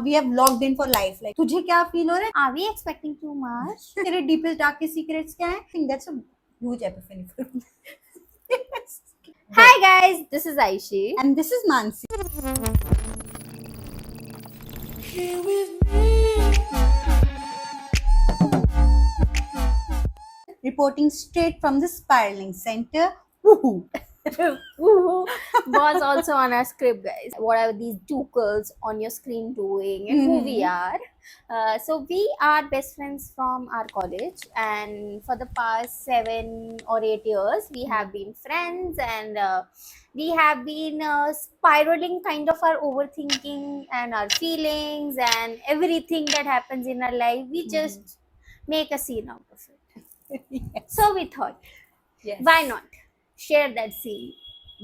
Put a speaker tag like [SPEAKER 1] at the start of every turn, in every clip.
[SPEAKER 1] We have logged in for life. Like, तुझे क्या feel हो रहा है?
[SPEAKER 2] Are we expecting too much?
[SPEAKER 1] तेरे deepest darkest secrets क्या हैं? I think that's a huge epiphany for me.
[SPEAKER 2] Hi guys, this is Aishi.
[SPEAKER 1] And this is Mansi. Reporting straight from the spiraling center. Woohoo!
[SPEAKER 2] Was also on our script, guys. What are these two girls on your screen doing and who we are? So we are best friends from our college, and for the past 7 or 8 years we have been friends, and we have been spiraling kind of our overthinking and our feelings and everything that happens in our life. We just make a scene out of it.
[SPEAKER 1] Yes.
[SPEAKER 2] So we thought,
[SPEAKER 1] Yes.
[SPEAKER 2] why not share that scene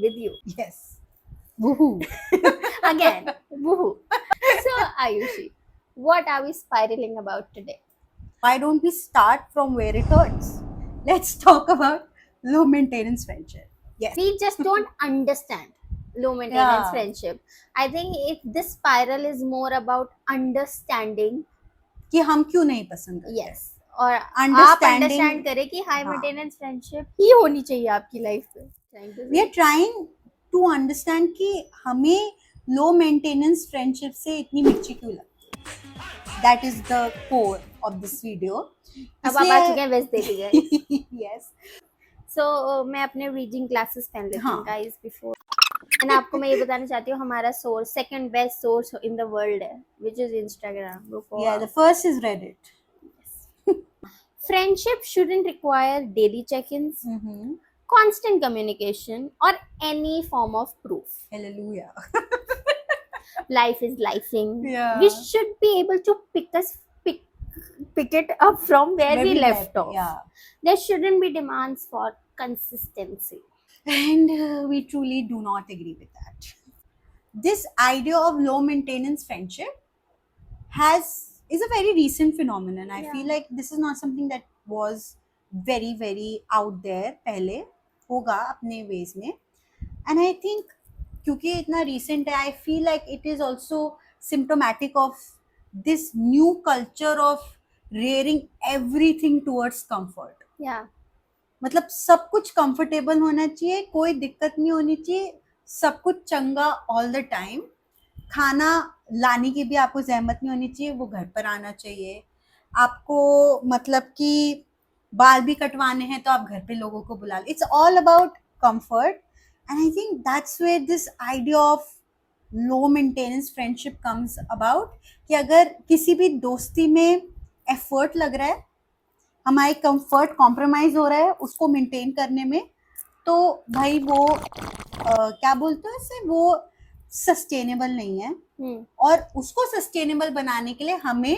[SPEAKER 2] with you?
[SPEAKER 1] Yes. Woohoo!
[SPEAKER 2] Again, woohoo. So, Ayushi, what are we spiraling about today?
[SPEAKER 1] Why don't we start from where it hurts? Let's talk about low maintenance friendship. Yes.
[SPEAKER 2] We just don't understand low maintenance
[SPEAKER 1] Yeah.
[SPEAKER 2] friendship. I think this spiral is more about understanding.
[SPEAKER 1] कि हम क्यों नहीं पसंद करते?
[SPEAKER 2] Yes. और आप
[SPEAKER 1] Understanding-
[SPEAKER 2] understand करें कि हाई
[SPEAKER 1] हाँ.
[SPEAKER 2] मेंटेनेंस फ्रेंडशिप ही होनी चाहिए आपकी लाइफ में.
[SPEAKER 1] We are trying to understand कि हमें low maintenance friendship से इतनी मिर्ची क्यों लगती है. That is the core of this video.
[SPEAKER 2] अब आप आ चुके हैं वेस्ट देख गए.
[SPEAKER 1] Yes.
[SPEAKER 2] सो मैं अपने रीडिंग क्लासेस पहन लेती हूँ
[SPEAKER 1] हाँ.
[SPEAKER 2] Guys before. एंड आपको मैं ये बताना चाहती हूँ हमारा source second best source in the world है which is Instagram.
[SPEAKER 1] Yeah, the first is Reddit.
[SPEAKER 2] Friendship shouldn't require daily check-ins, constant communication, or any form of proof.
[SPEAKER 1] Hallelujah.
[SPEAKER 2] Life is lifing.
[SPEAKER 1] Yeah.
[SPEAKER 2] We should be able to pick it up from where we left off.
[SPEAKER 1] Yeah.
[SPEAKER 2] There shouldn't be demands for consistency.
[SPEAKER 1] And we truly do not agree with that. This idea of low maintenance friendship is a very recent phenomenon. I
[SPEAKER 2] Yeah.
[SPEAKER 1] feel like this is not something that was very out there पहले होगा अपने ways में. And I think क्योंकि इतना recent है, I feel like it is also symptomatic of this new culture of rearing everything towards comfort.
[SPEAKER 2] Yeah.
[SPEAKER 1] मतलब सब कुछ कंफर्टेबल होना चाहिए, कोई दिक्कत नहीं होनी चाहिए, सब कुछ चंगा ऑल द टाइम. खाना लाने की भी आपको जहमत नहीं होनी चाहिए, वो घर पर आना चाहिए. आपको मतलब कि बाल भी कटवाने हैं तो आप घर पे लोगों को बुला लो. It's all about comfort. And I think that's where this idea of low maintenance friendship comes about. कि अगर किसी भी दोस्ती में एफर्ट लग रहा है, हमारे कंफर्ट कॉम्प्रोमाइज हो रहा है उसको मेंटेन करने में, तो भाई वो क्या बोलते हैं इसे, वो सस्टेनेबल नहीं है. और उसको सस्टेनेबल बनाने के लिए हमें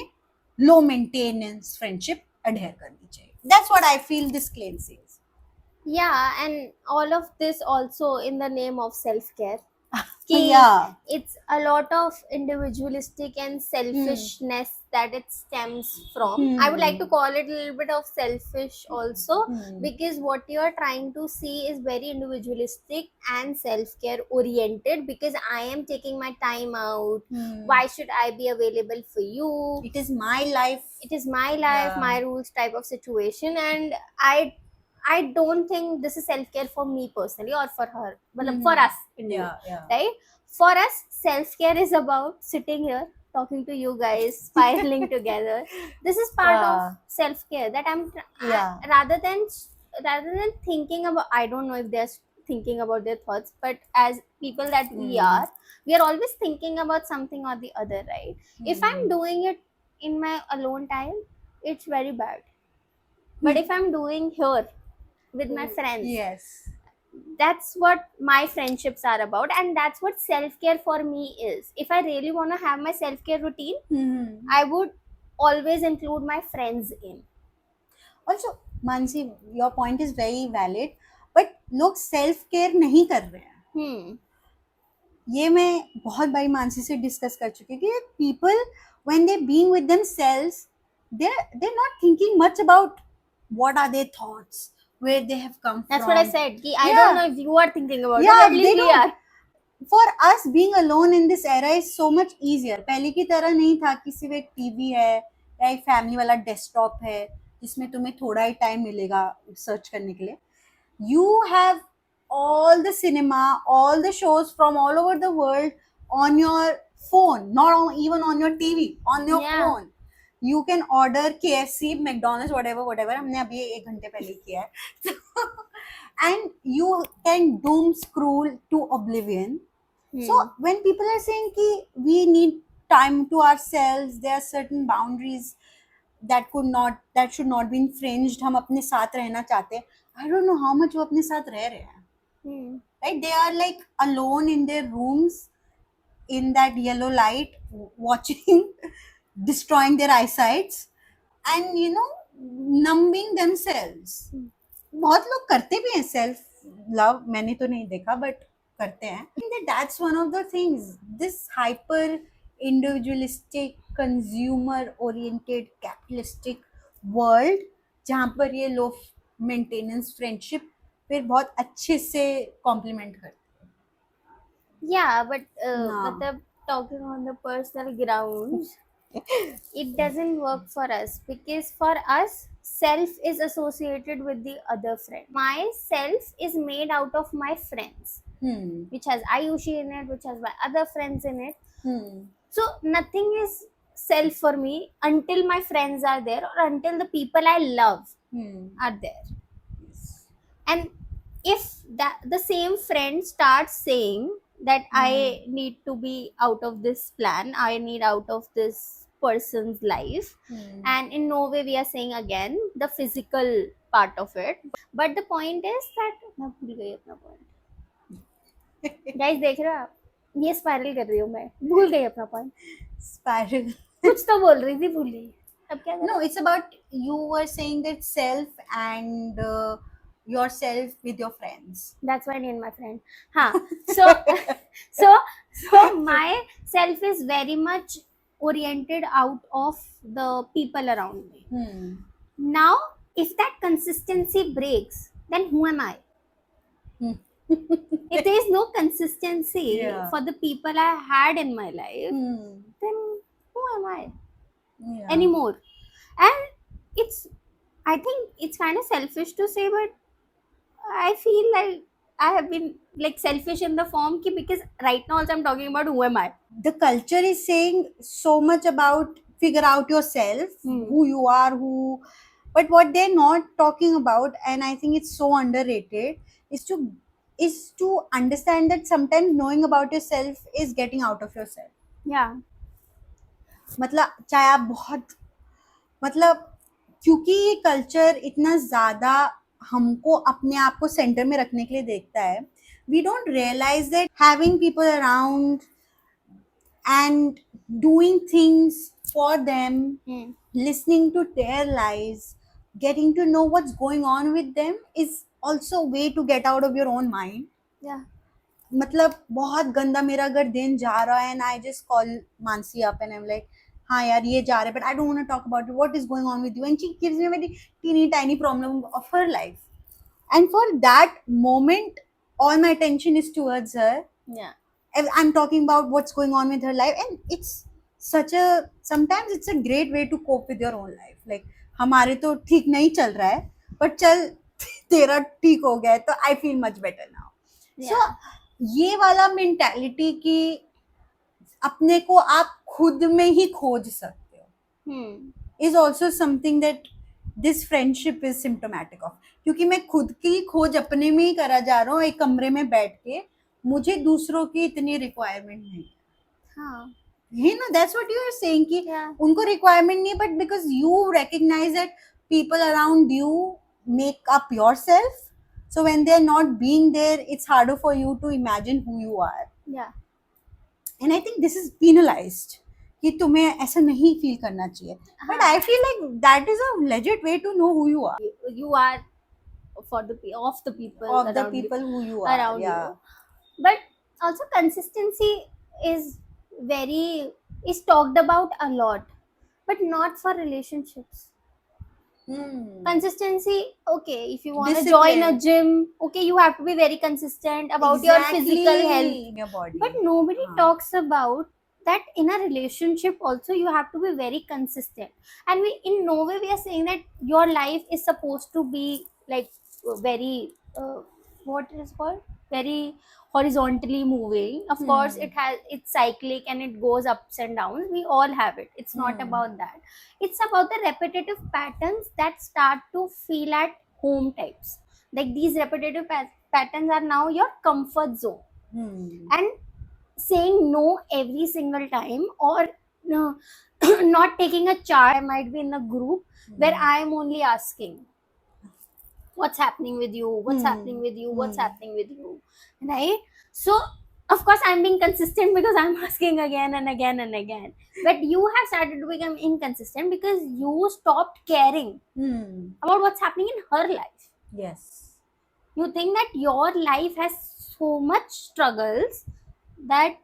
[SPEAKER 1] लो मेंटेनेंस फ्रेंडशिप अडहेयर करनी चाहिए. That's what I feel this claim says.
[SPEAKER 2] Yeah, and all of this also in the name of self-care.
[SPEAKER 1] Yeah.
[SPEAKER 2] It's a lot of individualistic and selfishness that it stems from. I would like to call it a little bit of selfish also, because what you are trying to see is very individualistic and self-care oriented, because I am taking my time out. Why should I be available for you?
[SPEAKER 1] It is my life.
[SPEAKER 2] It is my life,
[SPEAKER 1] Yeah.
[SPEAKER 2] my rules type of situation, and I don't think this is self-care for me personally or for her. But for us,
[SPEAKER 1] Yeah.
[SPEAKER 2] right? For us, self-care is about sitting here talking to you guys, spiraling together. This is part
[SPEAKER 1] Yeah.
[SPEAKER 2] of self-care that
[SPEAKER 1] Yeah.
[SPEAKER 2] rather than thinking about, I don't know if they're thinking about their thoughts, but as people that we are always thinking about something or the other, right? If I'm doing it in my alone time, it's very bad. But if I'm doing here with my friends,
[SPEAKER 1] Yes.
[SPEAKER 2] that's what my friendships are about, and that's what self-care for me is. If I really want to have my self-care routine, I would always include my friends in.
[SPEAKER 1] Also, Mansi, your point is very valid, but लोग self care नहीं कर रहे हैं. ये मैं बहुत बारी मानसी से डिस्कस कर चुकी हूँ कि people when they being with themselves, they're not thinking much about what are their thoughts, where they have come
[SPEAKER 2] That's
[SPEAKER 1] from.
[SPEAKER 2] what I said. I
[SPEAKER 1] Yeah.
[SPEAKER 2] don't know if you are thinking about
[SPEAKER 1] Yeah,
[SPEAKER 2] it, but at
[SPEAKER 1] they
[SPEAKER 2] least we
[SPEAKER 1] don't.
[SPEAKER 2] are.
[SPEAKER 1] for us being alone in this era is so much easier. पहले की तरह नहीं था कि सिर्फ एक TV है या एक फैमिली वाला डेस्कटॉप है जिसमें तुम्हें थोड़ा ही टाइम मिलेगा सर्च करने के लिए. You have all the cinema, all the shows from all over the world on your phone, not even on your TV, on your
[SPEAKER 2] Yeah.
[SPEAKER 1] phone. You can order KFC, McDonald's, whatever. हमने अभी 1 घंटे पहले किया है. And you can doom scroll to oblivion. So when people are saying कि we need time to ourselves, there are certain boundaries that should not be infringed. हम अपने साथ रहना चाहते हैं. I don't know how much वो अपने साथ रह रहे हैं. Right? They are like alone in their rooms in that yellow light, watching, destroying their eyesights, and numbing themselves. बहुत लोग करते भी हैं सेल्फ लव, मैंने तो नहीं देखा बट करते हैं. That's one of the things. This hyper individualistic, consumer oriented, capitalistic world जहाँ पर ये लो मेंटेनेंस फ्रेंडशिप फिर बहुत अच्छे से कॉम्प्लीमेंट करते हैं.
[SPEAKER 2] Yeah, but
[SPEAKER 1] हाँ.
[SPEAKER 2] मतलब talking on the personal grounds, it doesn't work for us because for us, self is associated with the other friend. My self is made out of my friends, which has Ayushi in it, which has my other friends in it. So nothing is self for me until my friends are there or until the people I love are there. And if the same friend starts saying that I need to be out of this plan, I need out of this person's life, and in no way we are saying again the physical part of it, but the point is that मैं भूल गई अपना point. Guys देख रहे हो आप, ये spiral कर रही हूँ मैं, भूल गई अपना point.
[SPEAKER 1] Spiral.
[SPEAKER 2] कुछ तो बोल रही थी, भूल गई. अब क्या करें?
[SPEAKER 1] No, it's about you were saying that self and yourself with your friends.
[SPEAKER 2] That's why I need my friend. So my self is very much oriented out of the people around me. Now, if that consistency breaks, then who am I? If there is no consistency for the people I had in my life, then who am I anymore? And I think it's kind of selfish to say, but I feel like I have been like selfish in the form because right now also I'm talking about who am I.
[SPEAKER 1] The culture is saying so much about figure out yourself, who you are, but what they're not talking about, and I think it's so underrated, is to understand that sometimes knowing about yourself is getting out of yourself.
[SPEAKER 2] Yeah.
[SPEAKER 1] मतलब चाहे आप बहुत क्योंकि ये culture इतना ज्यादा हमको अपने आप को सेंटर में रखने के लिए देखता है, we don't realize that having people around and doing things for them, listening to their lives, getting to know what's going on with them is also a way to get out of your own mind.
[SPEAKER 2] Yeah.
[SPEAKER 1] मतलब बहुत गंदा मेरा अगर दिन जा रहा है and I just call Mansi up and I'm like, हाँ यार ये जा रहा है, but I don't want to talk about it. What is going on with you? And she gives me a very teeny tiny problem of her life. And for that moment, all my attention is towards her.
[SPEAKER 2] Yeah.
[SPEAKER 1] I'm talking about what's going on with her life, and it's sometimes it's a great way to cope with your own life. Like हमारे तो ठीक नहीं चल रहा है, but चल तेरा ठीक हो गया है, तो I feel much better now.
[SPEAKER 2] Yeah.
[SPEAKER 1] So ये वाला मेंटालिटी कि अपने को आप खुद में ही खोज सकते हो is also something that this friendship is symptomatic of. क्योंकि मैं खुद की खोज अपने में ही करा जा रहा हूँ एक कमरे में बैठ के, मुझे दूसरों की इतनी रिक्वायरमेंट नहीं है.
[SPEAKER 2] हाँ.
[SPEAKER 1] You know, that's what you are saying कि उनको रिक्वायरमेंट नहीं, but because you recognize that people around you make up yourself, so when they're not being there, it's harder for you to imagine who you are.
[SPEAKER 2] Yeah.
[SPEAKER 1] And I think this is penalized कि तुम्हें ऐसा नहीं feel करना चाहिए. But I feel like that is a legit way to know who you are.
[SPEAKER 2] You are of the people
[SPEAKER 1] who you are
[SPEAKER 2] around
[SPEAKER 1] yeah.
[SPEAKER 2] you. But also consistency is talked about a lot, but not for relationships. Consistency, okay, if you want to join a
[SPEAKER 1] Discipline.
[SPEAKER 2] gym, okay, you have to be very consistent about your physical health.
[SPEAKER 1] Your body.
[SPEAKER 2] But nobody
[SPEAKER 1] हाँ.
[SPEAKER 2] talks about that in a relationship also you have to be very consistent. And we in no way we are saying that your life is supposed to be like very what it is called, very horizontally moving. Of course it's cyclic and it goes ups and downs, we all have it. It's not about that. It's about the repetitive patterns that start to feel at home types. Like these repetitive patterns are now your comfort zone. And saying no every single time, or not taking a charge. I might be in a group where I am only asking what's happening with you, what's happening with you, what's happening with you, right? So of course I'm being consistent because I'm asking again and again and again. But you have started to become inconsistent because you stopped caring about what's happening in her life.
[SPEAKER 1] Yes.
[SPEAKER 2] You think that your life has so much struggles that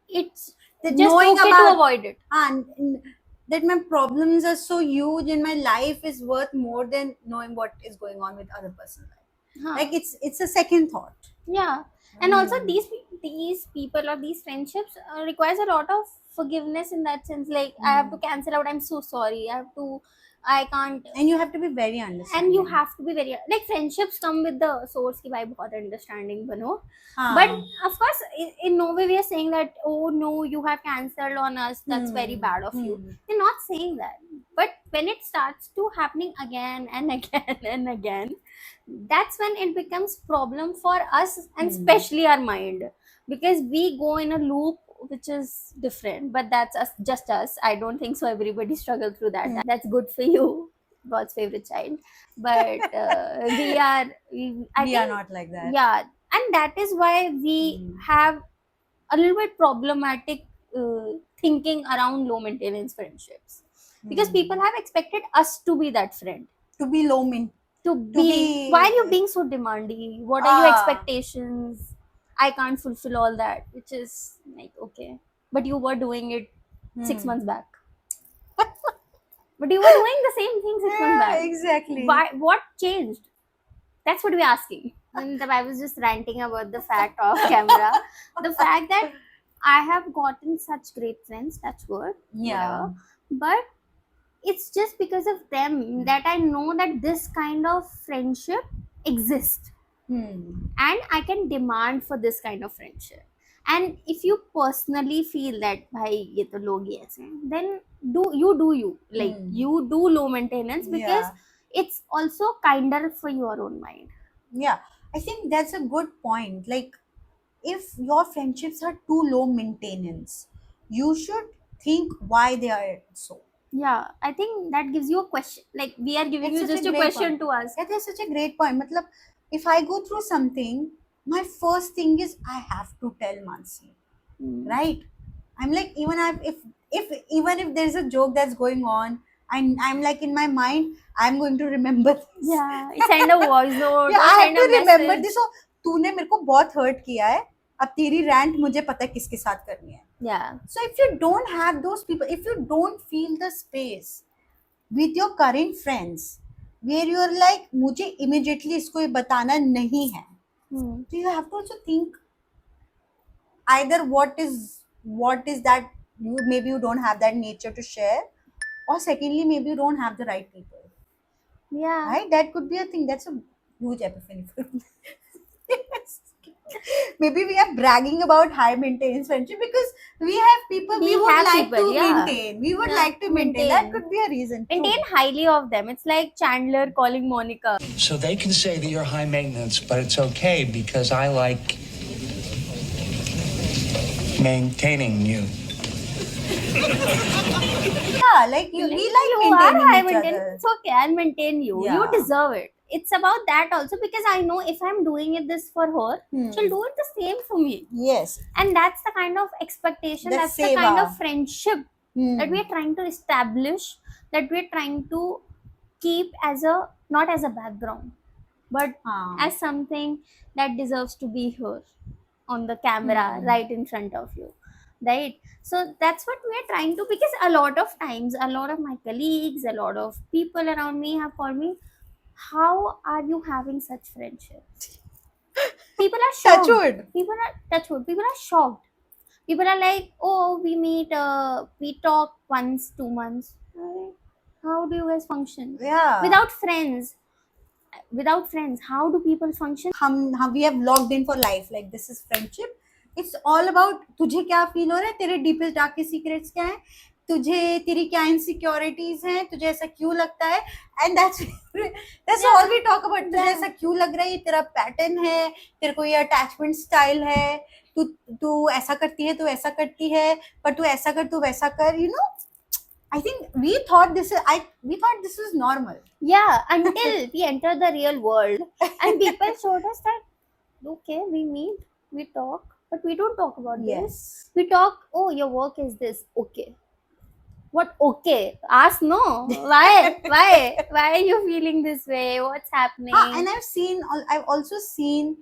[SPEAKER 2] it's just
[SPEAKER 1] Knowing
[SPEAKER 2] okay to
[SPEAKER 1] about-
[SPEAKER 2] avoid it.
[SPEAKER 1] And that my problems are so huge and my life is worth more than knowing what is going on with other person's life.
[SPEAKER 2] Huh.
[SPEAKER 1] Like it's a second thought.
[SPEAKER 2] Yeah. And also these people or these friendships requires a lot of forgiveness in that sense. Like I have to cancel out, I'm so sorry, I can't.
[SPEAKER 1] And you have to be very understanding.
[SPEAKER 2] And you have to be very, like friendships come with the source ki bhai bahut understanding bano.
[SPEAKER 1] हाँ.
[SPEAKER 2] But of course in no way we are saying that, oh no, you have cancelled on us, that's very bad of you. We're not saying that. But when it starts to happening again and again and again, that's when it becomes problem for us, and especially our mind, because we go in a loop which is different. But that's us, just us. I don't think so everybody struggle through that. That's good for you, God's favorite child. But we are
[SPEAKER 1] not like that.
[SPEAKER 2] Yeah, and that is why we have a little bit problematic thinking around low maintenance friendships, because people have expected us to be that friend,
[SPEAKER 1] To be low min.
[SPEAKER 2] to be why are you being so demanding, what are your expectations, I can't fulfill all that, which is like, okay, but you were doing it 6 months back. But you were doing the same thing 6 months back.
[SPEAKER 1] Exactly.
[SPEAKER 2] Why, what changed? That's what we're asking. And I was just ranting about the fact off camera. The fact that I have gotten such great friends, that's good.
[SPEAKER 1] Yeah.
[SPEAKER 2] whatever. But it's just because of them that I know that this kind of friendship exists. And I can demand for this kind of friendship. And if you personally feel that bhai ye to log hi aise hain, then do you like you do low maintenance, because it's also kinder for your own mind.
[SPEAKER 1] Yeah, I think that's a good point. Like, if your friendships are too low maintenance, you should think why they are so.
[SPEAKER 2] Yeah, I think that gives you a question. Like we are giving
[SPEAKER 1] That's
[SPEAKER 2] you
[SPEAKER 1] such
[SPEAKER 2] just
[SPEAKER 1] a
[SPEAKER 2] a
[SPEAKER 1] great
[SPEAKER 2] question
[SPEAKER 1] point.
[SPEAKER 2] to ask.
[SPEAKER 1] Yeah, that's such a great point. Matlab, if I go through something, my first thing is I have to tell Mansi, right? I'm like, even if there's a joke that's going on, I'm like in my mind, I'm going to remember this.
[SPEAKER 2] Yeah, send a voice note.
[SPEAKER 1] Yeah,
[SPEAKER 2] or
[SPEAKER 1] I have
[SPEAKER 2] send
[SPEAKER 1] to
[SPEAKER 2] a
[SPEAKER 1] remember
[SPEAKER 2] message.
[SPEAKER 1] this. So तूने मेरे को बहुत hurt किया है. अब तेरी rant मुझे पता है किसके साथ करनी है.
[SPEAKER 2] Yeah.
[SPEAKER 1] So if you don't have those people, if you don't feel the space with your current friends, where you're like, मुझे immediately इसको ये बताना नहीं है. So you have to also think either what is that maybe you don't have that nature to share, or secondly maybe you don't have the right people.
[SPEAKER 2] Yeah.
[SPEAKER 1] Right? That could be a thing. That's a huge epiphany for me. Maybe we are bragging about high maintenance friendship because we have people we would
[SPEAKER 2] have
[SPEAKER 1] like
[SPEAKER 2] people,
[SPEAKER 1] to
[SPEAKER 2] yeah.
[SPEAKER 1] maintain. We would
[SPEAKER 2] Yeah,
[SPEAKER 1] like to maintain. That
[SPEAKER 2] maintain.
[SPEAKER 1] could be a reason. too.
[SPEAKER 2] Maintain highly of them. It's like Chandler calling Monica.
[SPEAKER 3] So they can say that you're high maintenance, but it's okay because I like maintaining you.
[SPEAKER 1] Yeah, like we like
[SPEAKER 2] You are
[SPEAKER 1] maintaining
[SPEAKER 2] high
[SPEAKER 1] each
[SPEAKER 2] maintenance.
[SPEAKER 1] other.
[SPEAKER 2] It's okay. I'll maintain you.
[SPEAKER 1] Yeah.
[SPEAKER 2] You deserve it. It's about that also, because I know if I'm doing it this for her, she'll do it the same for me.
[SPEAKER 1] Yes.
[SPEAKER 2] And that's the kind of expectation,
[SPEAKER 1] That's
[SPEAKER 2] that's the kind
[SPEAKER 1] seva.
[SPEAKER 2] of friendship that we are trying to establish, that we are trying to keep as a, not as a background, but as something that deserves to be here on the camera right in front of you. right? So that's what we're trying to, because a lot of times a lot of my colleagues, a lot of people around me have called me, how are you having such friendships? People are
[SPEAKER 1] Touch
[SPEAKER 2] shocked.
[SPEAKER 1] wood.
[SPEAKER 2] People are That's what people are shocked. People are like, oh, we meet, we talk once 2 months. How do you guys function
[SPEAKER 1] Yeah.
[SPEAKER 2] without friends? Without friends, how do people function?
[SPEAKER 1] हम we have logged in for life, like this is friendship. It's all about तुझे क्या feel हो रहा है, तेरे deepest darkest secrets क्या है, तुझे तेरी क्या इनसिक्योरिटीज हैं, तुझे ऐसा क्यों लगता है, and that's all we talk about. तुझे ऐसा क्यों लग रहा है, ये तेरा पैटर्न है, तेरे को ये अटैचमेंट स्टाइल है, तू तू ऐसा करती है, तू ऐसा करती है, पर तू ऐसा कर, तू वैसा कर, you know. I think we thought this was normal.
[SPEAKER 2] Yeah, until we enter the real world and people showed us that, okay, we meet, we talk, but we don't talk about this.
[SPEAKER 1] Yes.
[SPEAKER 2] We talk, oh, your work is this, okay. What okay? Ask no. Why? Why are you feeling this way? What's happening?
[SPEAKER 1] And I've also seen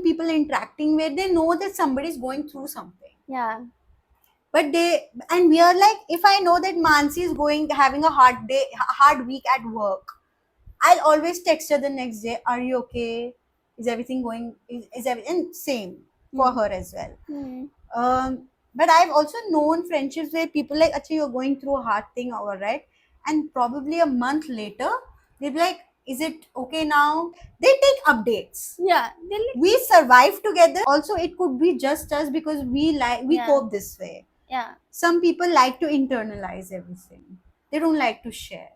[SPEAKER 1] people interacting where they know that somebody is going through something.
[SPEAKER 2] Yeah.
[SPEAKER 1] But we are like, if I know that Mansi is having a hard week at work, I'll always text her the next day, are you okay? Is everything going, is everything same for her as well. But I've also known friendships where people like, acha, you're going through a hard thing, all right, and probably a month later they'll be like, is it okay now? They take updates.
[SPEAKER 2] Yeah.
[SPEAKER 1] We survive together. Also, it could be just us because we
[SPEAKER 2] Yeah.
[SPEAKER 1] cope this way.
[SPEAKER 2] Yeah.
[SPEAKER 1] Some people like to internalize everything. They don't like to share.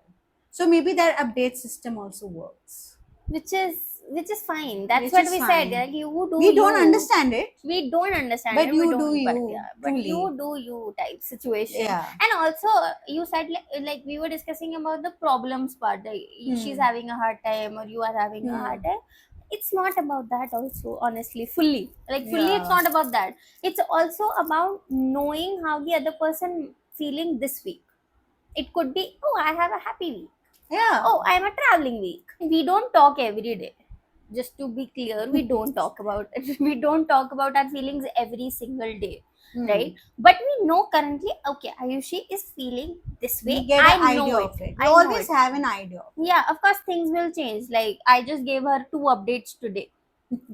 [SPEAKER 1] So maybe that update system also works.
[SPEAKER 2] Which is fine. That's
[SPEAKER 1] Which
[SPEAKER 2] what
[SPEAKER 1] is
[SPEAKER 2] we
[SPEAKER 1] fine.
[SPEAKER 2] said. Like, you do.
[SPEAKER 1] We don't
[SPEAKER 2] you.
[SPEAKER 1] understand it.
[SPEAKER 2] We don't understand
[SPEAKER 1] But
[SPEAKER 2] it.
[SPEAKER 1] you
[SPEAKER 2] we don't,
[SPEAKER 1] do
[SPEAKER 2] but,
[SPEAKER 1] you,
[SPEAKER 2] yeah, but
[SPEAKER 1] truly.
[SPEAKER 2] you do you type situation.
[SPEAKER 1] Yeah.
[SPEAKER 2] And also you said like we were discussing about the problems part, like she's having a hard time or you are having a hard time. It's not about that also, honestly, fully it's
[SPEAKER 1] Yeah.
[SPEAKER 2] not about that. It's also about knowing how the other person feeling this week. It could be, oh, I have a happy week.
[SPEAKER 1] Yeah.
[SPEAKER 2] Oh, I'm a traveling week. We don't talk every day. Just to be clear, we don't talk about it. We don't talk about our feelings every single day, right? But we know currently, okay, Ayushi is feeling this way.
[SPEAKER 1] We get an
[SPEAKER 2] I know
[SPEAKER 1] idea
[SPEAKER 2] it.
[SPEAKER 1] of it. We
[SPEAKER 2] I know
[SPEAKER 1] always
[SPEAKER 2] it.
[SPEAKER 1] have an idea.
[SPEAKER 2] Yeah, of course, things will change. Like, I just gave her 2 updates today.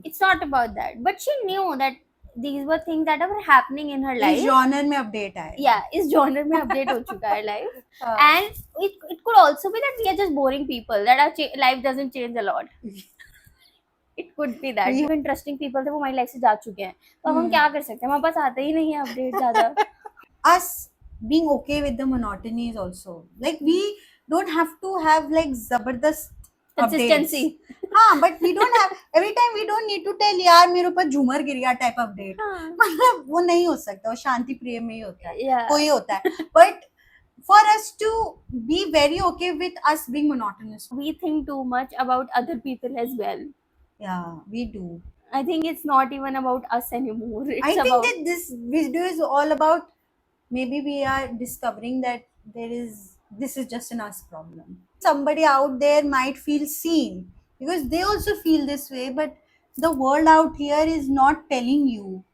[SPEAKER 2] It's not about that. But she knew that these were things that were happening in her life.
[SPEAKER 1] इस genre में update आए.
[SPEAKER 2] Yeah, इस genre में update हो चुका है life. And it could also be that we are just boring people, that our life doesn't change a lot. It could be that. जो interesting people थे वो हमारी life से जा चुके हैं, तो अब हम क्या कर सकते हैं, हमारे पास आते ही नहीं है update ज़्यादा.
[SPEAKER 1] Us being okay with the monotony is also like, we don't have to have like zabardast
[SPEAKER 2] Consistency.
[SPEAKER 1] हाँ, but we don't have every time. We don't need to tell यार मेरे ऊपर झूमर गिर गया type update. मतलब वो नहीं हो सकता, वो शांति प्रिय में ही होता है.
[SPEAKER 2] Yeah.
[SPEAKER 1] कोई होता है. But for us to be very okay with us being monotonous,
[SPEAKER 2] We think too much about other people as well.
[SPEAKER 1] yeah, we do.
[SPEAKER 2] I think it's not even about us anymore. It's
[SPEAKER 1] I think
[SPEAKER 2] about
[SPEAKER 1] that this video is all about, maybe we are discovering that this is just an us problem. Somebody out there might feel seen because they also feel this way, but the world out here is not telling you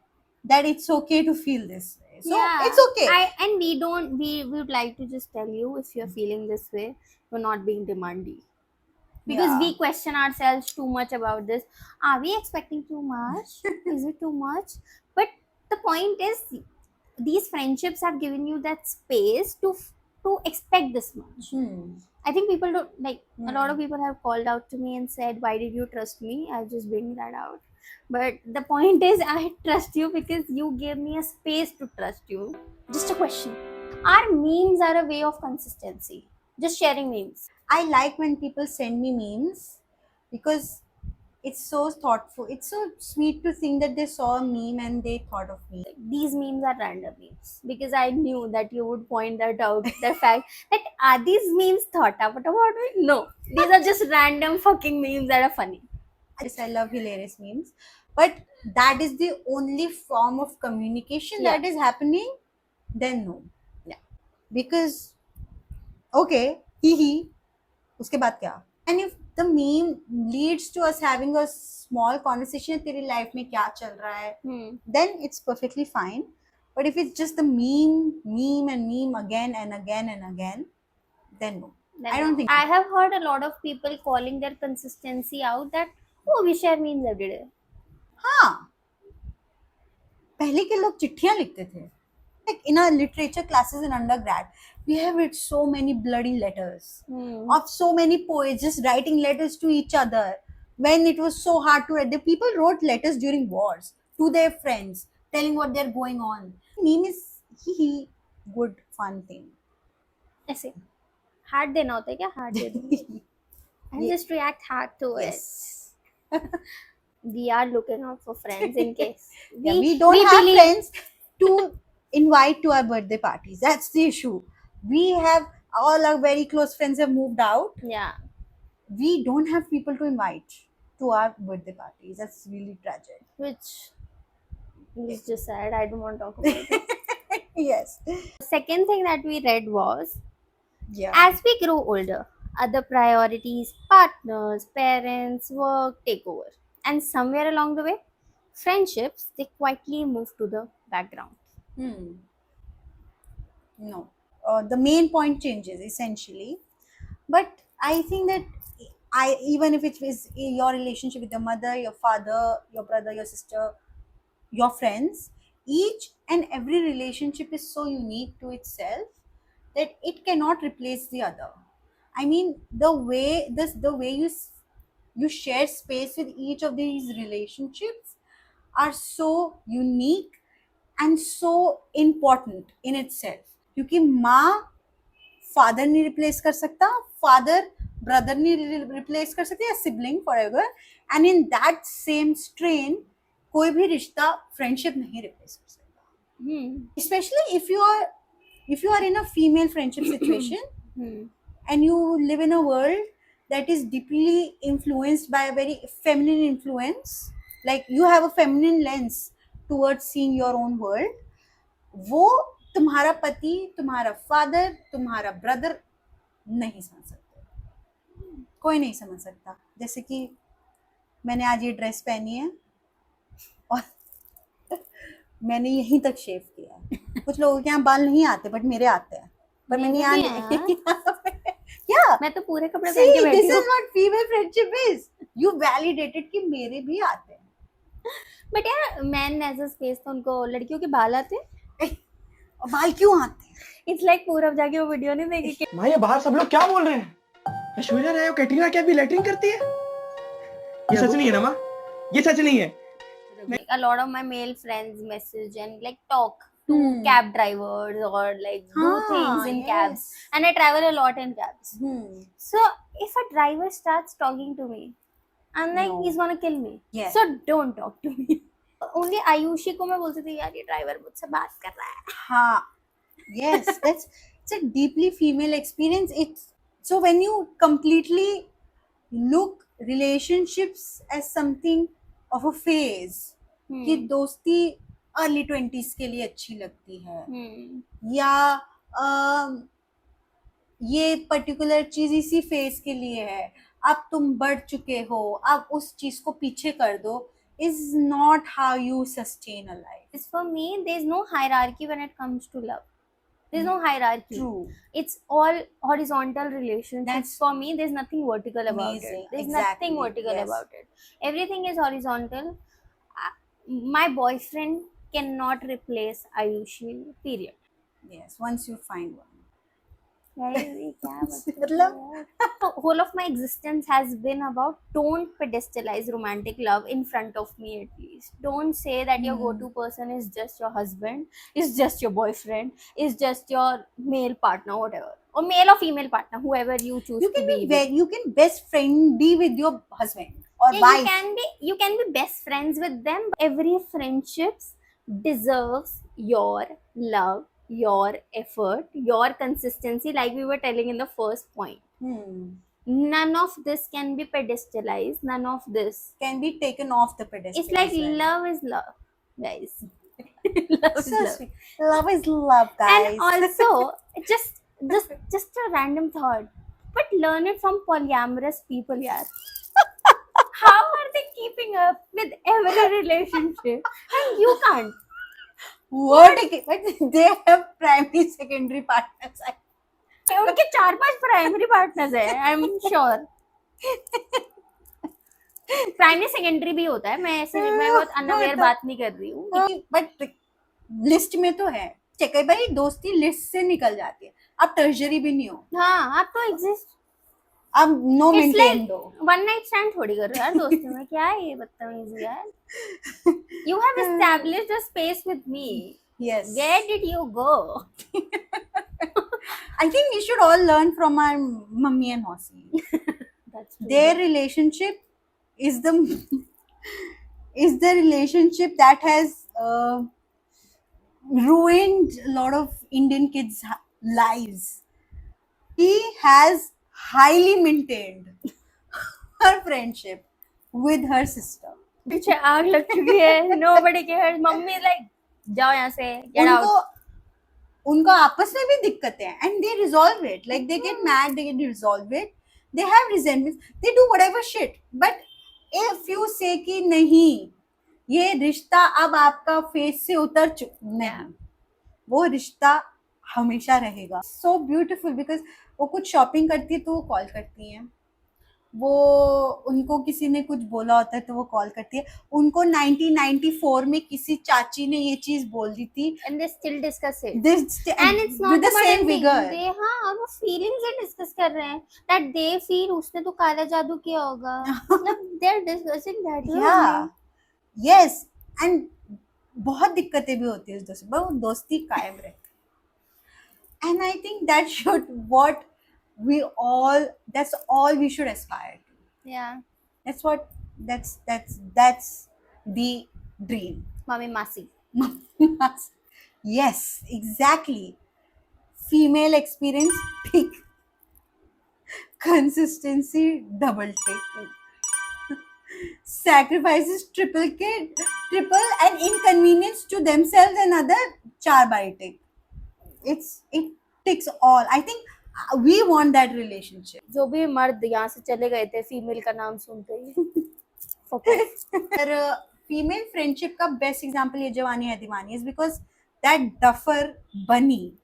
[SPEAKER 1] that it's okay to feel this way. So
[SPEAKER 2] yeah,
[SPEAKER 1] it's okay.
[SPEAKER 2] And we would like to just tell you, if you're feeling this way, you're not being demanding. Because
[SPEAKER 1] Yeah.
[SPEAKER 2] we question ourselves too much about this. Are we expecting too much? Is it too much? But the point is, these friendships have given you that space to expect this much. I think people don't like, a lot of people have called out to me and said, why did you trust me? I just bring that out. But the point is, I trust you because you gave me a space to trust you. Just a question. Our memes are a way of consistency. Just sharing memes.
[SPEAKER 1] I like when people send me memes because it's so thoughtful. It's so sweet to think that they saw a meme and they thought of me.
[SPEAKER 2] These memes are random memes, because I knew that you would point that out. The fact that, are these memes thought about me? No, these are just random fucking memes that are funny.
[SPEAKER 1] Yes, I love hilarious memes, but that is the only form of communication
[SPEAKER 2] Yeah.
[SPEAKER 1] that is happening, then no.
[SPEAKER 2] Yeah.
[SPEAKER 1] Because okay, he, उसके बाद क्या? And if the meme leads to us having a small conversation तेरी life में क्या चल रहा है, then it's perfectly fine. But if it's just the meme again and again and again, then no. I don't think
[SPEAKER 2] I have heard a lot of people calling their consistency out that, oh, we share memes every day.
[SPEAKER 1] हाँ, पहले के लोग चिट्ठियां लिखते थे. Like in our literature classes in undergrad, we have read so many bloody letters of so many poets just writing letters to each other when it was so hard to read. The people wrote letters during wars to their friends, telling what they're going on. Meme is good fun thing.
[SPEAKER 2] ऐसे hard देना होता है क्या? Hard दे दो. And just react hard to it. We are looking out for friends in case.
[SPEAKER 1] We don't have friends to invite to our birthday parties. That's the issue. We have all our very close friends have moved out.
[SPEAKER 2] Yeah.
[SPEAKER 1] We don't have people to invite to our birthday parties. That's really tragic.
[SPEAKER 2] Which is just sad. I don't want to talk about it.
[SPEAKER 1] Yes.
[SPEAKER 2] The second thing that we read was,
[SPEAKER 1] Yeah.
[SPEAKER 2] as we grow older, other priorities, partners, parents, work take over. And somewhere along the way, friendships, they quietly move to the background.
[SPEAKER 1] No. The main point changes essentially. But I think that even if it is your relationship with your mother, your father, your brother, your sister, your friends, each and every relationship is so unique to itself that it cannot replace the other. I mean, the way you share space with each of these relationships are so unique and so important in itself. क्योंकि माँ father नहीं replace कर सकता, father brother नहीं replace कर सकते, या sibling forever, and in that same strain कोई भी रिश्ता फ्रेंडशिप नहीं रिप्लेस कर सकता. Specially if you are in a female friendship situation and you live in a world that is deeply influenced by a very feminine influence, like you have a feminine lens towards seeing your own world, वो तुम्हारा पति, तुम्हारा father, तुम्हारा brother नहीं समझ सकते. कोई नहीं समझ सकता. जैसे कि मैंने आज ये ड्रेस पहनी है और मैंने यहीं तक शेव किया है. कुछ लोगों के यहाँ बाल नहीं आते बट मेरे आते हैं. पर मैंने यहाँ
[SPEAKER 2] मैं तो पूरे कपड़े पहन के बैठी हूँ.
[SPEAKER 1] This is what female friendship is. You validated कि मेरे भी आते हैं.
[SPEAKER 2] बट यार मैन एज अ स्पेस तो उनको लड़कियों के बाल आते हैं.
[SPEAKER 1] और बाल क्यों आते हैं?
[SPEAKER 2] इट्स लाइक पूरब जाके वो वीडियो नहीं देखी कि
[SPEAKER 4] भाई ये बाहर सब लोग क्या बोल रहे हैं? ऐश्वर्या राय और कैटरीना कैफ भी लेटरिंग करती है? ये सच नहीं है ना माँ? ये सच नहीं है.
[SPEAKER 2] a lot of my male friends message and like talk to cab drivers or like do things in cabs, and I travel a lot in cabs. So if a driver starts talking to me, I'm like, he's gonna kill me. So don't talk to me. Only Ayushi को मैं बोलती थी यार ये driver मुझसे बात कर रहा है.
[SPEAKER 1] हाँ, yes, it's a deeply female experience. It's so when you completely look relationships as something of a phase, कि दोस्ती अर्ली 20s के लिए अच्छी लगती है, या ये पर्टिकुलर चीज इसी फेज के लिए है, अब तुम बढ़ चुके हो, अब उस चीज को पीछे कर दो, is not how you sustain a life.
[SPEAKER 2] For me, there's no hierarchy when it comes to love. There's no hierarchy.
[SPEAKER 1] True.
[SPEAKER 2] It's all horizontal relationships. For me, there's nothing vertical about
[SPEAKER 1] Amazing.
[SPEAKER 2] it. There's
[SPEAKER 1] Exactly.
[SPEAKER 2] nothing vertical
[SPEAKER 1] Yes.
[SPEAKER 2] about it. Everything is horizontal. My boyfriend cannot replace Ayushi, period.
[SPEAKER 1] Yes, once you find one.
[SPEAKER 2] मतलब whole of my existence has been about don't pedestalize romantic love in front of me. At least don't say that your go-to person is just your husband, is just your boyfriend, is just your male partner, whatever, or male or female partner, whoever you choose
[SPEAKER 1] You can
[SPEAKER 2] to be with.
[SPEAKER 1] you can best friend be with your husband or
[SPEAKER 2] Yeah,
[SPEAKER 1] wife.
[SPEAKER 2] you can be best friends with them. Every friendships deserves your love, your effort, your consistency, like we were telling in the first point. None of this can be pedestalized. None of this
[SPEAKER 1] Can be taken off the pedestal.
[SPEAKER 2] it's like
[SPEAKER 1] as well.
[SPEAKER 2] love is love, guys. Love is
[SPEAKER 1] So
[SPEAKER 2] love.
[SPEAKER 1] sweet. Love is love, guys.
[SPEAKER 2] And also just a random thought, but learn it from polyamorous people, yaar. How are they keeping up with every relationship and you can't?
[SPEAKER 1] What? But they have primary, secondary partners.
[SPEAKER 2] उनके 4-5 primary partners है, I am sure. Primary secondary भी होता है. मैं बहुत unaware बात नहीं कर रही हूँ.
[SPEAKER 1] बट लिस्ट में तो है. कई बार दोस्ती लिस्ट से निकल जाती है. अब टर्जरी भी नहीं हो.
[SPEAKER 2] हाँ, आप तो एग्जिस्ट.
[SPEAKER 1] अब नो
[SPEAKER 2] It's
[SPEAKER 1] मेंटेन
[SPEAKER 2] like
[SPEAKER 1] दो.
[SPEAKER 2] वन नाइट स्टैंड थोड़ी कर रहे हो यार दोस्ती में. क्या है ये बदतमीजी यार. You have established a space with me.
[SPEAKER 1] Yes.
[SPEAKER 2] Where did you go?
[SPEAKER 1] I think we should all learn from our mummy and Mausi.
[SPEAKER 2] That's true.
[SPEAKER 1] Their relationship is the relationship that has ruined a lot of Indian kids' lives. He has highly maintained her friendship with her sister.
[SPEAKER 2] पीछे आग लग चुकी है. Nobody cares. Mummy like जाओ यहाँ से. Get out.
[SPEAKER 1] उनको आपस में भी दिक्कतें हैं and they resolve it. Like they get mad, they get resolve it. They have resentments. They do whatever shit. But if you say कि नहीं, ये रिश्ता अब आपका फेस से उतर नहीं, वो रिश्ता हमेशा रहेगा. So beautiful because वो कुछ शॉपिंग करती है तो वो कॉल करती है. वो उनको किसी ने कुछ बोला होता है तो वो कॉल करती है. उनको 1994 में किसी चाची ने ये चीज बोल दी थी.
[SPEAKER 2] And they still discuss it.
[SPEAKER 1] And
[SPEAKER 2] it's not
[SPEAKER 1] with the
[SPEAKER 2] about
[SPEAKER 1] same
[SPEAKER 2] anything.
[SPEAKER 1] vigor.
[SPEAKER 2] They हाँ, और वो feelings से discuss कर रहे हैं. That they feel उसने तो काला जादू किया होगा. मतलब they're discussing that.
[SPEAKER 1] Yeah. Yes. And बहुत दिक्कतें भी होती है उस दोस्ती, पर वो दोस्ती कायम रहे. And I think that should that's all we should aspire to.
[SPEAKER 2] Yeah.
[SPEAKER 1] That's the dream.
[SPEAKER 2] Mummy Masi.
[SPEAKER 1] Yes, exactly. Female experience, tick. Consistency, double tick. Sacrifices, triple, and inconvenience to themselves and other, 4 by tick. It ticks all. I think we want that relationship.
[SPEAKER 2] जो भी मर्द यहाँ से चले गए थे female का नाम सुनते ही.
[SPEAKER 1] पर फीमेल फ्रेंडशिप का बेस्ट एग्जांपल ये जवानी है दीवानी is because that duffer Bunny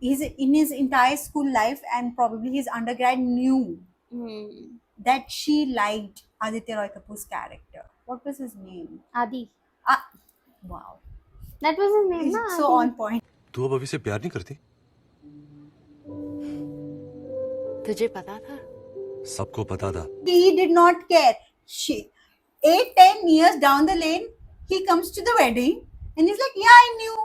[SPEAKER 1] is in his entire school life and probably his undergrad knew that she liked Aditya Roy Kapoor's character. What was his name?
[SPEAKER 2] Adi.
[SPEAKER 1] Wow.
[SPEAKER 2] That was his name.
[SPEAKER 1] He's
[SPEAKER 2] ना
[SPEAKER 1] so
[SPEAKER 2] Adi.
[SPEAKER 1] on point.
[SPEAKER 5] तू अब अभी से प्यार नहीं करती?
[SPEAKER 6] तुझे पता था?
[SPEAKER 5] सबको पता था.
[SPEAKER 1] He did not care. 8-10 years down the lane, he comes to the wedding and he's like, yeah, I knew.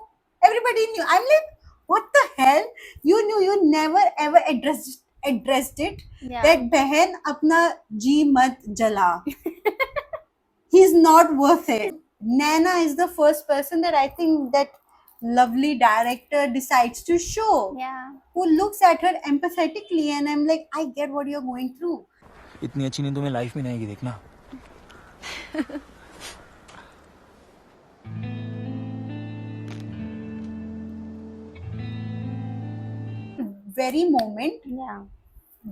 [SPEAKER 1] Everybody knew. I'm like, what the hell? You knew. You never ever addressed it.
[SPEAKER 2] Yeah.
[SPEAKER 1] That बहन अपना जी मत जला. He's not worth it. Naina is the first person that I think that lovely director decides to show.
[SPEAKER 2] Yeah.
[SPEAKER 1] Who looks at her empathetically and I'm like, I get what you're going through.
[SPEAKER 7] इतनी अच्छी नींद तुम्हें life में नहीं आएगी देखना.
[SPEAKER 1] Very moment
[SPEAKER 2] Yeah.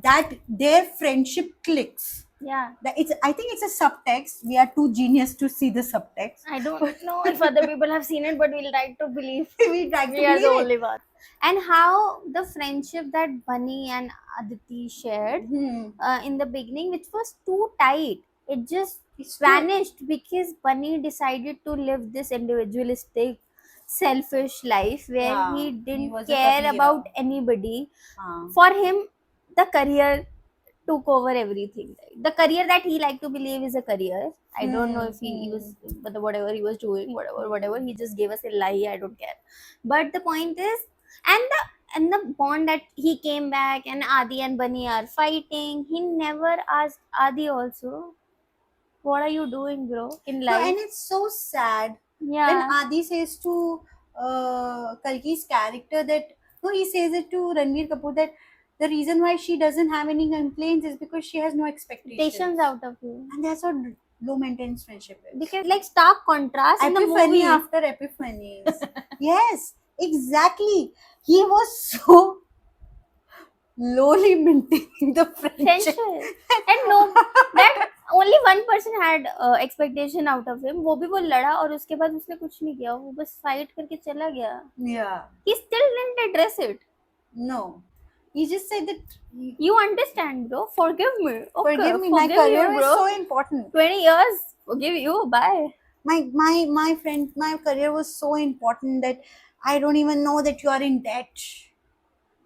[SPEAKER 1] that their friendship clicks.
[SPEAKER 2] Yeah.
[SPEAKER 1] I think it's a subtext. We are too genius to see the subtext.
[SPEAKER 2] I don't know if other people have seen it, but we'll try to believe.
[SPEAKER 1] We try to
[SPEAKER 2] We are the
[SPEAKER 1] believe it.
[SPEAKER 2] only one. And how the friendship that Bunny and Aditi shared in the beginning, which was too tight, it just vanished because Bunny decided to live this individualistic, selfish life where
[SPEAKER 1] Yeah,
[SPEAKER 2] he
[SPEAKER 1] he
[SPEAKER 2] didn't
[SPEAKER 1] was a
[SPEAKER 2] care
[SPEAKER 1] kabira.
[SPEAKER 2] about anybody.
[SPEAKER 1] हाँ.
[SPEAKER 2] For him, the career took over everything. The career that he liked to believe is a career. I don't know if he was, but whatever he was doing, whatever, he just gave us a lie. I don't care. But the point is, and the bond that he came back and Adi and Bunny are fighting. He never asked Adi also, what are you doing, bro, in
[SPEAKER 1] No,
[SPEAKER 2] life?
[SPEAKER 1] and it's so sad
[SPEAKER 2] Yeah.
[SPEAKER 1] when Adi says to Kalki's character that, no, he says it to Ranveer Kapoor that the reason why she doesn't have any complaints is because she has no expectations.
[SPEAKER 2] Expectations out of you.
[SPEAKER 1] And that's what low maintenance friendship is.
[SPEAKER 2] Because like stark contrast in the
[SPEAKER 1] Epiphany
[SPEAKER 2] movie.
[SPEAKER 1] after epiphanies. Yes, exactly. He was so slowly maintaining the friendship.
[SPEAKER 2] friendship. And no, that only one person had expectation out of him. वो भी वो लड़ा और उसके बाद उसने कुछ नहीं किया, वो बस फाइट करके चला गया.
[SPEAKER 1] Yeah.
[SPEAKER 2] He still didn't address it.
[SPEAKER 1] No. He just said that.
[SPEAKER 2] You understand, bro. Forgive me. Okay,
[SPEAKER 1] Forgive me. My
[SPEAKER 2] forgive
[SPEAKER 1] career
[SPEAKER 2] you,
[SPEAKER 1] is
[SPEAKER 2] bro.
[SPEAKER 1] so important.
[SPEAKER 2] 20 years. Forgive you. Bye.
[SPEAKER 1] My friend, my career was so important that I don't even know that you are in debt.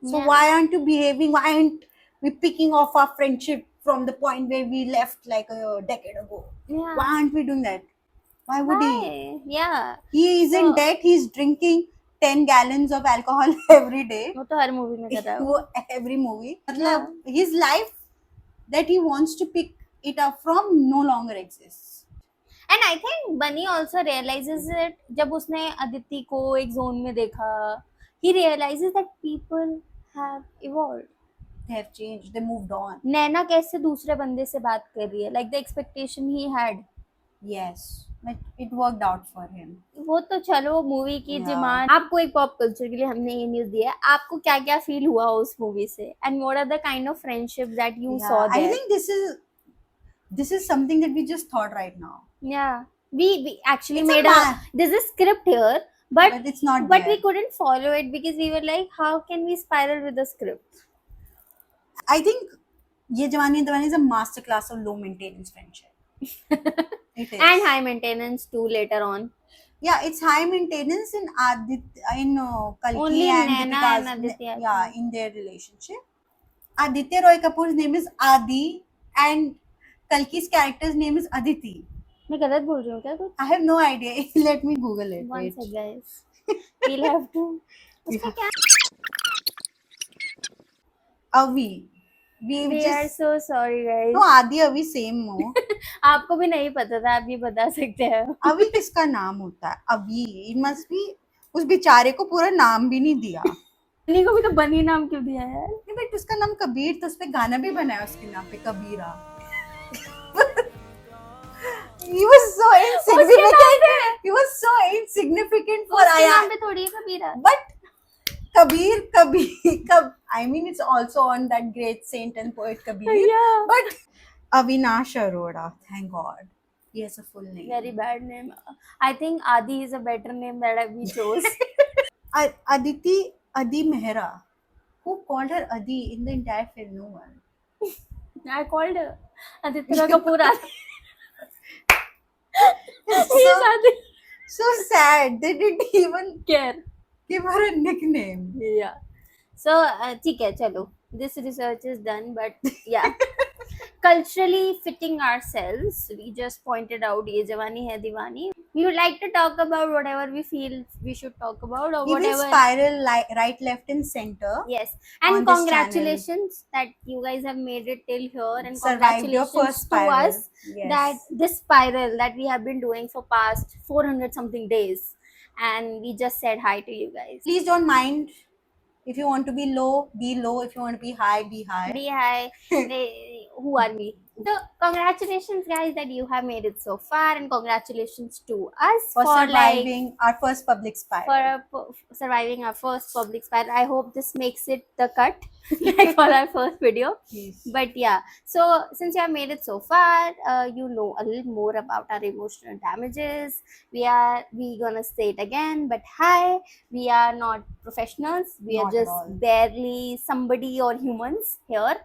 [SPEAKER 1] So
[SPEAKER 2] Yeah.
[SPEAKER 1] why aren't you behaving? Why aren't we picking off our friendship from the point where we left like a decade ago?
[SPEAKER 2] Yeah.
[SPEAKER 1] Why aren't we doing that? Why would he?
[SPEAKER 2] Why? Yeah.
[SPEAKER 1] He is in
[SPEAKER 2] So-
[SPEAKER 1] debt. He's drinking 10 gallons of alcohol every day.
[SPEAKER 2] वो तो हर movie में कर रहा है वो.
[SPEAKER 1] वो every movie. मतलब his life that he wants to pick it up from no longer exists.
[SPEAKER 2] And I think Bunny also realizes it जब उसने अदिति को एक जोन में देखा. He realizes that people have evolved.
[SPEAKER 1] They have changed. They moved on.
[SPEAKER 2] नैना कैसे दूसरे बंदे से बात कर रही है, like the expectation he had.
[SPEAKER 1] Yes, but it worked out for him.
[SPEAKER 2] वो तो चलो मूवी की
[SPEAKER 1] Yeah.
[SPEAKER 2] डिमांड. आपको एक पॉप कल्चर के लिए हमने ये न्यूज दिया है. आपको क्या क्या फील हुआ उस मूवी से, and what are the kind of friendship that you
[SPEAKER 1] Yeah,
[SPEAKER 2] saw
[SPEAKER 1] I
[SPEAKER 2] there.
[SPEAKER 1] think this is something that we just thought right now,
[SPEAKER 2] Yeah, we actually
[SPEAKER 1] It's a
[SPEAKER 2] made a
[SPEAKER 1] ma-
[SPEAKER 2] there's a script here, but
[SPEAKER 1] but it's not.
[SPEAKER 2] but
[SPEAKER 1] there.
[SPEAKER 2] we couldn't follow it because we were like, how can we spiral with the script?
[SPEAKER 1] I think Ye Jawani Hai Diwani is a masterclass of low maintenance friendship. It is.
[SPEAKER 2] And high maintenance too later on.
[SPEAKER 1] Yeah, it's high maintenance in Kalki
[SPEAKER 2] Only
[SPEAKER 1] and
[SPEAKER 2] Naina
[SPEAKER 1] Deepika's-
[SPEAKER 2] and Aditya.
[SPEAKER 1] Yeah, in their relationship. Aditya Roy Kapoor's name is Adi, and Kalki's character's name is Aditi.
[SPEAKER 2] मैं गलत बोल रही हूँ क्या कुछ?
[SPEAKER 1] I have no idea. Let me Google it.
[SPEAKER 2] One
[SPEAKER 1] Wait.
[SPEAKER 2] sec guys. We'll have to. उसका क्या?
[SPEAKER 1] Avi. We
[SPEAKER 2] We are
[SPEAKER 1] just
[SPEAKER 2] so sorry guys.
[SPEAKER 1] no Adi Avi same हो.
[SPEAKER 2] आपको भी नहीं पता था, आप ये बता सकते हैं.
[SPEAKER 1] अभी किसका नाम होता है? अभी it must be. उस बेचारे को पूरा नाम भी नहीं दिया.
[SPEAKER 2] बनी को भी तो बनी नाम क्यों दिया है यार?
[SPEAKER 1] नहीं बट उसका नाम कबीर, तो उसपे गाना भी बनाया उसके नाम पे, कबीरा. He was so insignificant. He was so insignificant for
[SPEAKER 2] उसके नाम
[SPEAKER 1] Aya.
[SPEAKER 2] पे थोड़ी है कबीरा.
[SPEAKER 1] But Kabir, I mean, it's also on that great saint and poet Kabir.
[SPEAKER 2] Yeah.
[SPEAKER 1] But Avinash Arora, thank God. He has a full name.
[SPEAKER 2] Very bad name. I think Adi is a better name that we chose.
[SPEAKER 1] Adi Mehra. Who called her Adi in the entire film? No one.
[SPEAKER 2] I called her Aditya Kapoor Adi.
[SPEAKER 1] It's
[SPEAKER 2] He's Adi.
[SPEAKER 1] so sad. They didn't even
[SPEAKER 2] Care.
[SPEAKER 1] give her a nickname.
[SPEAKER 2] Yeah. So, ठीक है, चलो. This research is done, but yeah. Culturally fitting ourselves, we just pointed out Ye Jawani Hai Diwani. We would like to talk about whatever we feel we should talk about, or
[SPEAKER 1] We will
[SPEAKER 2] whatever.
[SPEAKER 1] spiral right, left, and center.
[SPEAKER 2] Yes,
[SPEAKER 1] on
[SPEAKER 2] and
[SPEAKER 1] this
[SPEAKER 2] congratulations that you guys have made it till here, and
[SPEAKER 1] Survived your
[SPEAKER 2] congratulations
[SPEAKER 1] first
[SPEAKER 2] to
[SPEAKER 1] spiral.
[SPEAKER 2] us
[SPEAKER 1] Yes.
[SPEAKER 2] that this spiral that we have been doing for past 400 something days, and we just said hi to you guys.
[SPEAKER 1] Please don't mind. If you want to be low, be low. If you want to be high, be high.
[SPEAKER 2] Be hi. Who are we? So congratulations, guys, that you have made it so far, and congratulations to us
[SPEAKER 1] For
[SPEAKER 2] like
[SPEAKER 1] surviving our first public spiral.
[SPEAKER 2] for surviving our first public spiral. I hope this makes it the cut like for our first video.
[SPEAKER 1] Yes.
[SPEAKER 2] But yeah, so since you have made it so far, you know a little more about our emotional damages. We gonna say it again, but hi, we are not professionals. We
[SPEAKER 1] Not
[SPEAKER 2] are
[SPEAKER 1] at
[SPEAKER 2] just
[SPEAKER 1] all.
[SPEAKER 2] barely somebody or humans here,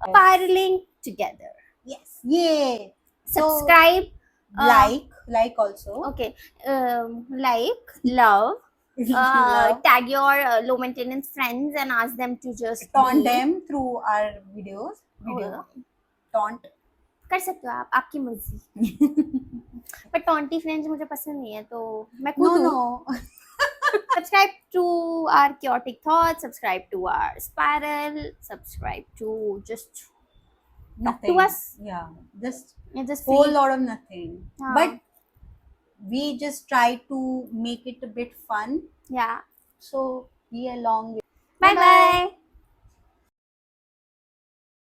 [SPEAKER 2] spiraling together.
[SPEAKER 1] Yes. Yay. So,
[SPEAKER 2] Subscribe,
[SPEAKER 1] like also.
[SPEAKER 2] okay, like, love,
[SPEAKER 1] Love.
[SPEAKER 2] tag your low maintenance friends and ask them to just
[SPEAKER 1] Taunt
[SPEAKER 2] be-
[SPEAKER 1] them through our videos. Video. Taunt.
[SPEAKER 2] कर सकते हो आप, आपकी मर्जी. पर टॉन्टी friends मुझे पसंद नहीं है, तो मैं
[SPEAKER 1] No,
[SPEAKER 2] खुद
[SPEAKER 1] no.
[SPEAKER 2] subscribe to our chaotic thoughts, subscribe to our spiral, subscribe to just
[SPEAKER 1] Nothing.
[SPEAKER 2] to us.
[SPEAKER 1] Yeah. Just
[SPEAKER 2] just
[SPEAKER 1] whole
[SPEAKER 2] feel-
[SPEAKER 1] lot of nothing.
[SPEAKER 2] Yeah.
[SPEAKER 1] But we just try to make it a bit fun.
[SPEAKER 2] yeah.
[SPEAKER 1] So be along with.
[SPEAKER 2] Bye bye.